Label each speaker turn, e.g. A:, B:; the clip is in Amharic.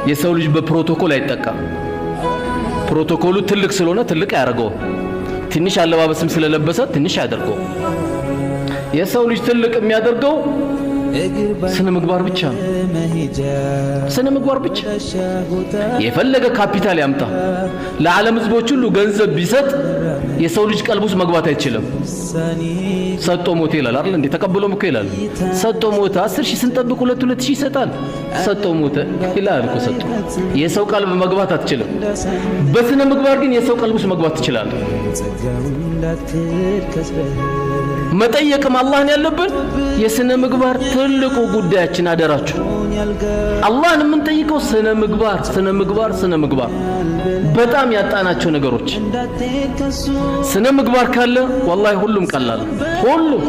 A: የሰው ልጅ በፕሮቶኮል አይጠቀም ፕሮቶኮሉ ትልቅ ስለሆነ ትልቅ ያደርገው ትንሽ አለባበስም ስለለበሰ ትንሽ ያደርገው የሰው ልጅ ትልቅ የሚያደርገው ስነ ምግባር ብቻ ስነ ምግባር ብቻ የፈለገ ካፒታል ያምጣ ለዓለም ህዝቦች ሁሉ ገንዘብ ቢሰጥ የሰው ልጅ ቀልቡስ መግባት አይችልም ሰጥቶ ሞተ ይላል አይደል እንዴ ተቀበሎም እኮ ይላል ሰጥቶ ሞተ 10000 ስንጠብቅ 2000 ይሰጣል ሰጥቶ ሞተ ይላል እኮ ሰጥቶ የሰው ቀልብ መግባት አትችልም በስነ ምግባር ግን የሰው ቀልቡስ መግባት ይችላል መጠየቅም አላህን ያለብን የስነ ምግባር ትልቁ ጉዳያችን አደራችሁ አላህን ምን ጠይቀው ስነ ምግባር በጣም ያጣናቸው ነገሮች ስነ ምግባር ካለ والله ሁሉም ቀላል ሁሉም